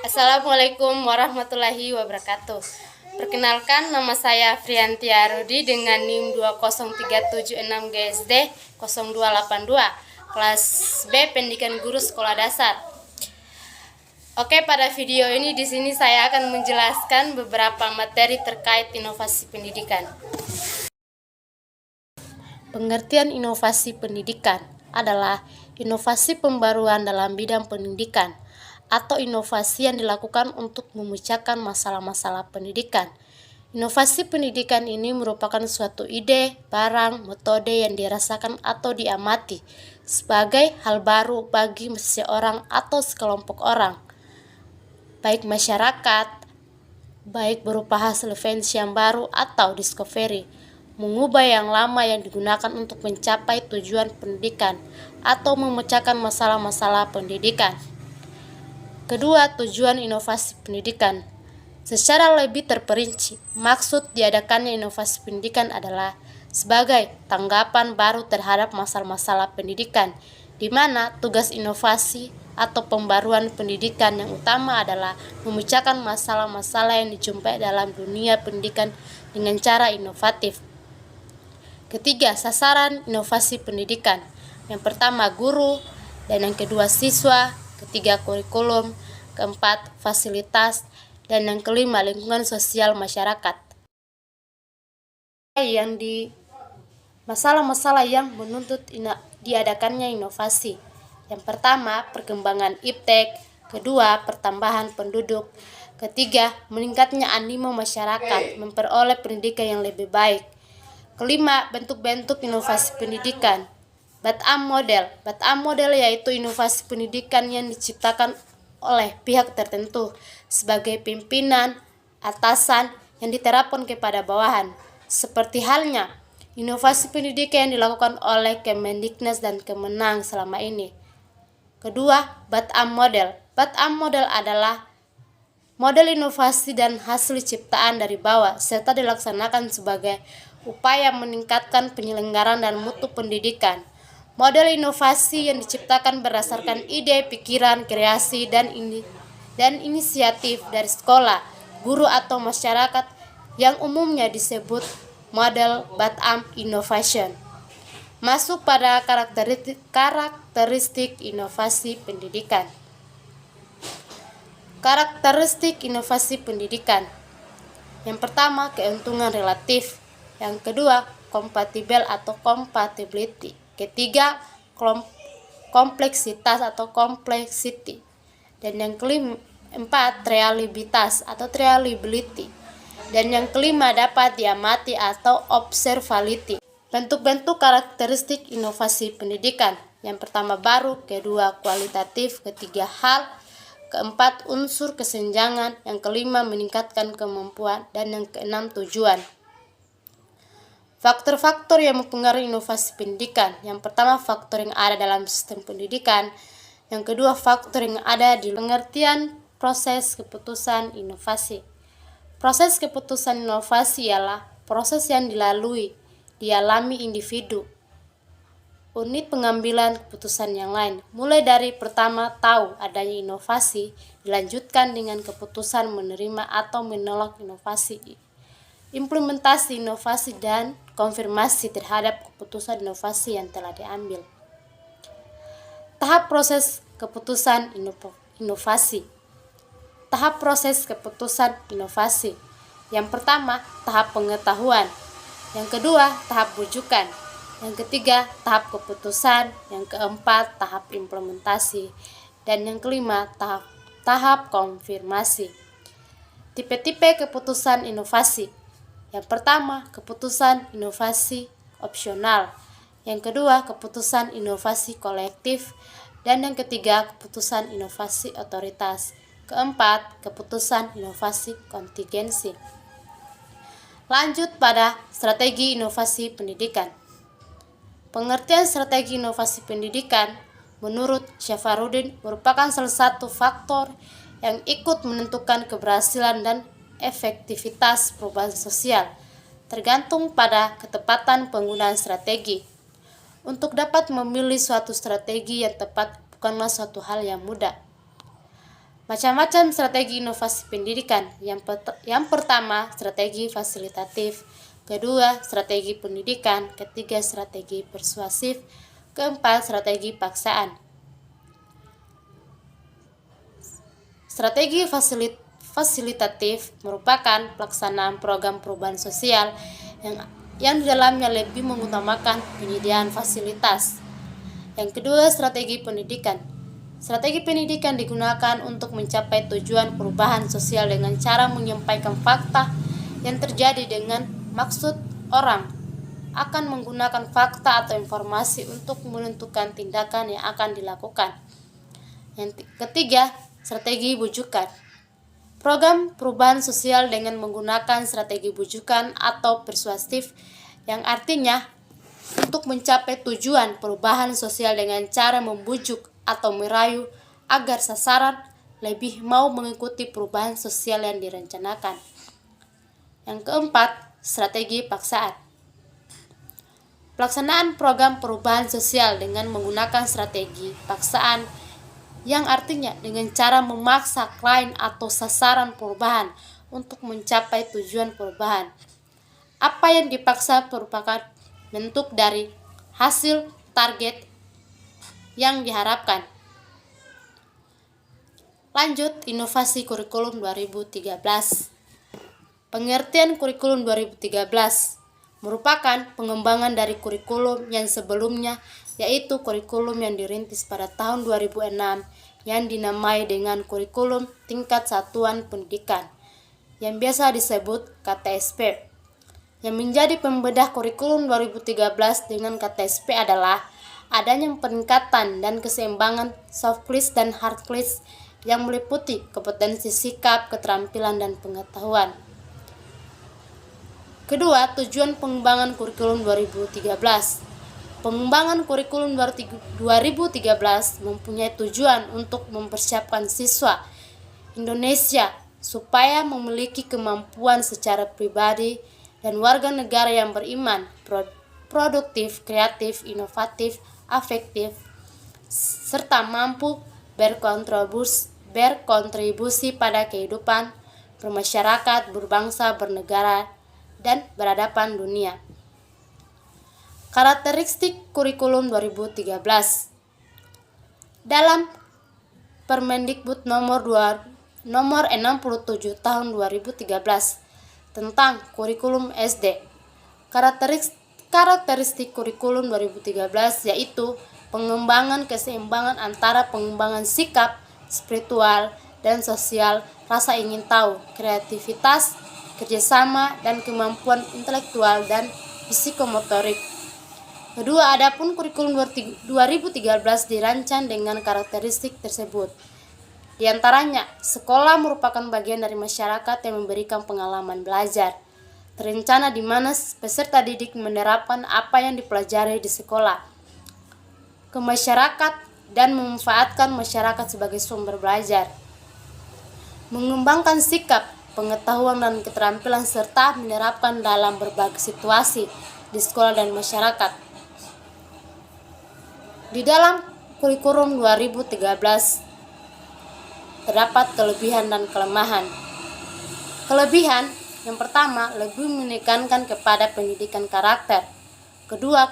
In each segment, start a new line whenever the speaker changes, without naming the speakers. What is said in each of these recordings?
Assalamualaikum warahmatullahi wabarakatuh. Perkenalkan, nama saya Friantia Rudi dengan NIM 20376 GSD 0282, kelas B Pendidikan Guru Sekolah Dasar. Oke, pada video ini di sini saya akan menjelaskan beberapa materi terkait inovasi pendidikan. Pengertian inovasi pendidikan adalah inovasi pembaruan dalam bidang pendidikan atau inovasi yang dilakukan untuk memecahkan masalah-masalah pendidikan. Inovasi pendidikan ini merupakan suatu ide, barang, metode yang dirasakan atau diamati sebagai hal baru bagi seseorang atau sekelompok orang, baik masyarakat, baik berupa hasil fans yang baru atau discovery, mengubah yang lama yang digunakan untuk mencapai tujuan pendidikan atau memecahkan masalah-masalah pendidikan. Kedua, tujuan inovasi pendidikan. Secara lebih terperinci, maksud diadakannya inovasi pendidikan adalah sebagai tanggapan baru terhadap masalah-masalah pendidikan, di mana tugas inovasi atau pembaruan pendidikan yang utama adalah memecahkan masalah-masalah yang dijumpai dalam dunia pendidikan dengan cara inovatif. Ketiga, sasaran inovasi pendidikan. Yang pertama, guru, dan yang kedua, siswa. Ketiga, kurikulum. Keempat, fasilitas. Dan yang kelima, lingkungan sosial masyarakat. Masalah-masalah yang menuntut diadakannya inovasi. Yang pertama, perkembangan iptek. Kedua, pertambahan penduduk. Ketiga, meningkatnya animo masyarakat memperoleh pendidikan yang lebih baik. Kelima, bentuk-bentuk inovasi pendidikan. Bottom model. Bottom model yaitu inovasi pendidikan yang diciptakan oleh pihak tertentu sebagai pimpinan, atasan yang diterapkan kepada bawahan. Seperti halnya inovasi pendidikan yang dilakukan oleh Kemendiknas dan Kemenang selama ini. Kedua, bottom model. Bottom model adalah model inovasi dan hasil ciptaan dari bawah serta dilaksanakan sebagai upaya meningkatkan penyelenggaraan dan mutu pendidikan. Model inovasi yang diciptakan berdasarkan ide, pikiran, kreasi, dan inisiatif dari sekolah, guru atau masyarakat yang umumnya disebut model bottom innovation. Masuk pada karakteristik inovasi pendidikan. Karakteristik inovasi pendidikan. Yang pertama, keuntungan relatif. Yang kedua, kompatibel atau compatibility. Ketiga, kompleksitas atau complexity. Dan yang keempat, reliabilitas atau reliability. Dan yang kelima, dapat diamati atau observability. Bentuk-bentuk karakteristik inovasi pendidikan. Yang pertama, baru. Kedua, kualitatif. Ketiga, hal. Keempat, unsur kesenjangan. Yang kelima, meningkatkan kemampuan. Dan yang keenam, tujuan. Faktor-faktor yang mempengaruhi inovasi pendidikan. Yang pertama, faktor yang ada dalam sistem pendidikan. Yang kedua, faktor yang ada di pengertian proses keputusan inovasi. Proses keputusan inovasi ialah proses yang dialami individu, unit pengambilan keputusan yang lain. Mulai dari pertama tahu adanya inovasi, dilanjutkan dengan keputusan menerima atau menolak inovasi, implementasi inovasi, dan konfirmasi terhadap keputusan inovasi yang telah diambil. Tahap proses keputusan inovasi. Tahap proses keputusan inovasi. Yang pertama, tahap pengetahuan. Yang kedua, tahap rujukan. Yang ketiga, tahap keputusan. Yang keempat, tahap implementasi. Dan yang kelima, tahap konfirmasi. Tipe-tipe keputusan inovasi. Yang pertama, keputusan inovasi opsional. Yang kedua, keputusan inovasi kolektif. Dan yang ketiga, keputusan inovasi otoritas. Keempat, keputusan inovasi kontingensi. Lanjut pada strategi inovasi pendidikan. Pengertian strategi inovasi pendidikan menurut Syafarudin merupakan salah satu faktor yang ikut menentukan keberhasilan dan efektivitas perubahan sosial, tergantung pada ketepatan penggunaan strategi. Untuk dapat memilih suatu strategi yang tepat bukanlah suatu hal yang mudah. Macam-macam strategi inovasi pendidikan. Yang pertama, strategi fasilitatif. Kedua, strategi pendidikan. Ketiga, strategi persuasif. Keempat, strategi paksaan. Strategi fasilitatif merupakan pelaksanaan program perubahan sosial yang di dalamnya lebih mengutamakan penyediaan fasilitas. Yang kedua, strategi pendidikan. Strategi pendidikan digunakan untuk mencapai tujuan perubahan sosial dengan cara menyampaikan fakta yang terjadi dengan maksud orang akan menggunakan fakta atau informasi untuk menentukan tindakan yang akan dilakukan. Yang ketiga, strategi bujukan. Program perubahan sosial dengan menggunakan strategi bujukan atau persuasif yang artinya untuk mencapai tujuan perubahan sosial dengan cara membujuk atau merayu agar sasaran lebih mau mengikuti perubahan sosial yang direncanakan. Yang keempat, strategi paksaan. Pelaksanaan program perubahan sosial dengan menggunakan strategi paksaan yang artinya dengan cara memaksa klien atau sasaran perubahan untuk mencapai tujuan perubahan. Apa yang dipaksa merupakan bentuk dari hasil target yang diharapkan. Lanjut, inovasi kurikulum 2013. Pengertian kurikulum 2013 merupakan pengembangan dari kurikulum yang sebelumnya, yaitu kurikulum yang dirintis pada tahun 2006 yang dinamai dengan kurikulum tingkat satuan pendidikan yang biasa disebut KTSP. Yang menjadi pembedah kurikulum 2013 dengan KTSP adalah adanya peningkatan dan keseimbangan soft skills dan hard skills yang meliputi kompetensi sikap, keterampilan, dan pengetahuan. Kedua, tujuan pengembangan kurikulum 2013. Pengembangan kurikulum 2013 mempunyai tujuan untuk mempersiapkan siswa Indonesia supaya memiliki kemampuan secara pribadi dan warga negara yang beriman, produktif, kreatif, inovatif, afektif, serta mampu berkontribusi pada kehidupan bermasyarakat, berbangsa, bernegara, dan berhadapan dunia. Karakteristik kurikulum 2013. Dalam Permendikbud nomor 67 tahun 2013 tentang kurikulum SD. Karakteristik kurikulum 2013 yaitu pengembangan keseimbangan antara pengembangan sikap, spiritual, dan sosial, rasa ingin tahu, kreativitas, kerjasama, dan kemampuan intelektual dan psikomotorik. Kedua, adapun kurikulum 2013 dirancang dengan karakteristik tersebut. Di antaranya, sekolah merupakan bagian dari masyarakat yang memberikan pengalaman belajar. Terencana di mana peserta didik menerapkan apa yang dipelajari di sekolah ke masyarakat dan memanfaatkan masyarakat sebagai sumber belajar. Mengembangkan sikap, pengetahuan, dan keterampilan serta menerapkan dalam berbagai situasi di sekolah dan masyarakat. Di dalam kurikulum 2013 terdapat kelebihan dan kelemahan. Kelebihan yang pertama, lebih menekankan kepada pendidikan karakter. Kedua,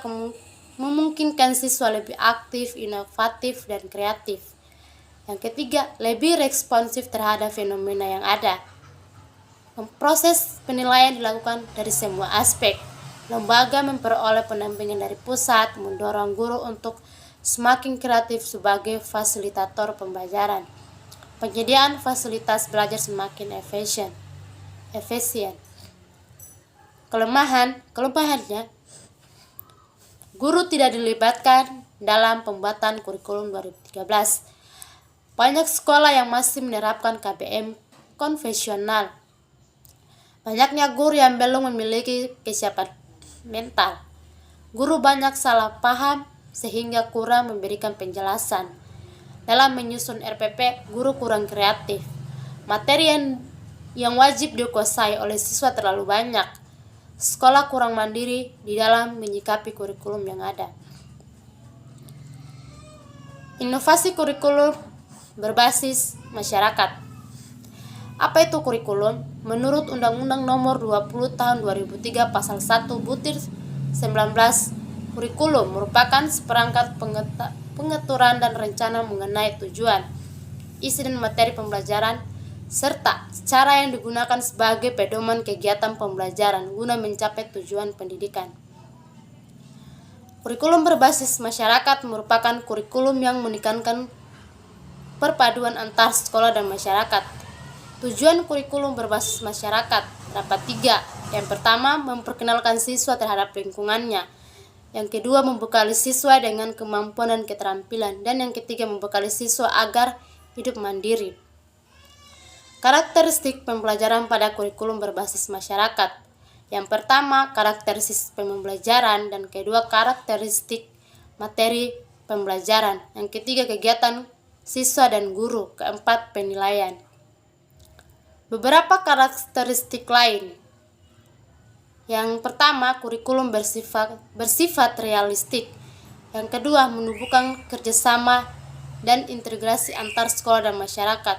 memungkinkan siswa lebih aktif, inovatif, dan kreatif. Yang ketiga, lebih responsif terhadap fenomena yang ada. Proses penilaian dilakukan dari semua aspek. Lembaga memperoleh pendampingan dari pusat, mendorong guru untuk semakin kreatif sebagai fasilitator pembelajaran. Penyediaan fasilitas belajar semakin efisien. Kelemahannya, guru tidak dilibatkan dalam pembuatan kurikulum 2013. Banyak sekolah yang masih menerapkan KBM konvensional. Banyaknya guru yang belum memiliki kesiapan mental. Guru banyak salah paham sehingga kurang memberikan penjelasan. Dalam menyusun RPP, guru kurang kreatif. Materi yang wajib dikuasai oleh siswa terlalu banyak. Sekolah kurang mandiri di dalam menyikapi kurikulum yang ada. Inovasi kurikulum berbasis masyarakat. Apa itu kurikulum? Menurut Undang-Undang Nomor 20 Tahun 2003 Pasal 1 Butir 19, kurikulum merupakan seperangkat pengaturan dan rencana mengenai tujuan, isi dan materi pembelajaran, serta cara yang digunakan sebagai pedoman kegiatan pembelajaran guna mencapai tujuan pendidikan. Kurikulum berbasis masyarakat merupakan kurikulum yang menekankan perpaduan antar sekolah dan masyarakat. Tujuan kurikulum berbasis masyarakat dapat 3. Yang pertama, memperkenalkan siswa terhadap lingkungannya. Yang kedua, membekali siswa dengan kemampuan dan keterampilan. Dan yang ketiga, membekali siswa agar hidup mandiri. Karakteristik pembelajaran pada kurikulum berbasis masyarakat. Yang pertama, karakteristik pembelajaran, dan kedua, karakteristik materi pembelajaran. Yang ketiga, kegiatan siswa dan guru. Keempat, penilaian. Beberapa karakteristik lain. Yang pertama, kurikulum bersifat realistik. Yang kedua, menumbuhkan kerjasama dan integrasi antar sekolah dan masyarakat.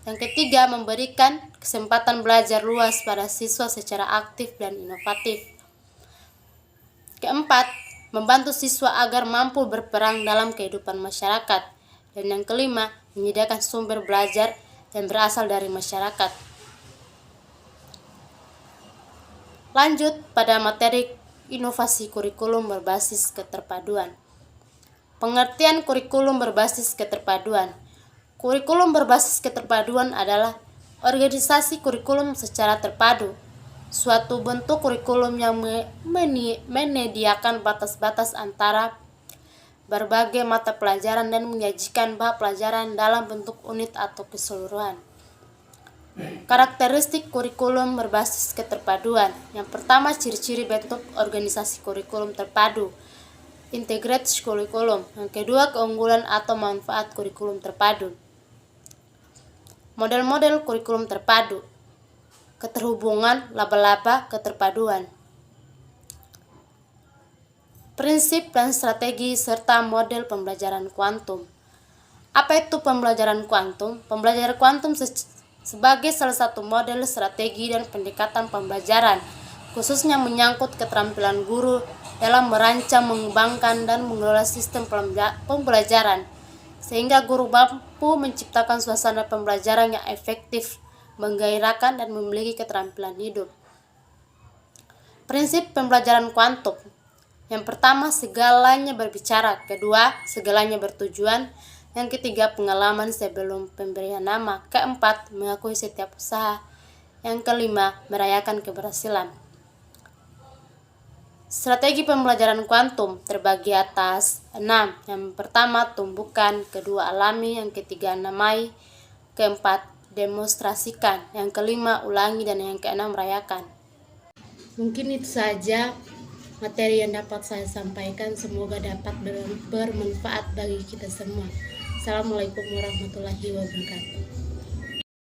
Yang ketiga, memberikan kesempatan belajar luas pada siswa secara aktif dan inovatif. Keempat, membantu siswa agar mampu berperan dalam kehidupan masyarakat. Dan yang kelima, menyediakan sumber belajar yang berasal dari masyarakat. Lanjut pada materi inovasi kurikulum berbasis keterpaduan. Pengertian kurikulum berbasis keterpaduan. Kurikulum berbasis keterpaduan adalah organisasi kurikulum secara terpadu, suatu bentuk kurikulum yang menyediakan batas-batas antara berbagai mata pelajaran dan menyajikan bahan pelajaran dalam bentuk unit atau keseluruhan. Karakteristik kurikulum berbasis keterpaduan. Yang pertama, ciri-ciri bentuk organisasi kurikulum terpadu, integrated kurikulum. Yang kedua, keunggulan atau manfaat kurikulum terpadu. Model-model kurikulum terpadu. Keterhubungan, laba-laba, keterpaduan. Prinsip dan strategi serta model pembelajaran kuantum. Apa itu pembelajaran kuantum? Pembelajaran kuantum sebagai salah satu model strategi dan pendekatan pembelajaran, khususnya menyangkut keterampilan guru dalam merancang, mengembangkan, dan mengelola sistem pembelajaran, sehingga guru mampu menciptakan suasana pembelajaran yang efektif, menggairahkan, dan memiliki keterampilan hidup. Prinsip pembelajaran kuantum. Yang pertama, segalanya berbicara. Kedua, segalanya bertujuan. Yang ketiga, pengalaman sebelum pemberian nama. Keempat, mengakui setiap usaha. Yang kelima, merayakan keberhasilan. Strategi pembelajaran kuantum terbagi atas 6. Yang pertama, tumbuhkan. Kedua, alami. Yang ketiga, namai. Keempat, demonstrasikan. Yang kelima, ulangi. Dan yang keenam, rayakan. Mungkin itu saja materi yang dapat saya sampaikan. Semoga dapat bermanfaat bagi kita semua. Assalamualaikum warahmatullahi wabarakatuh.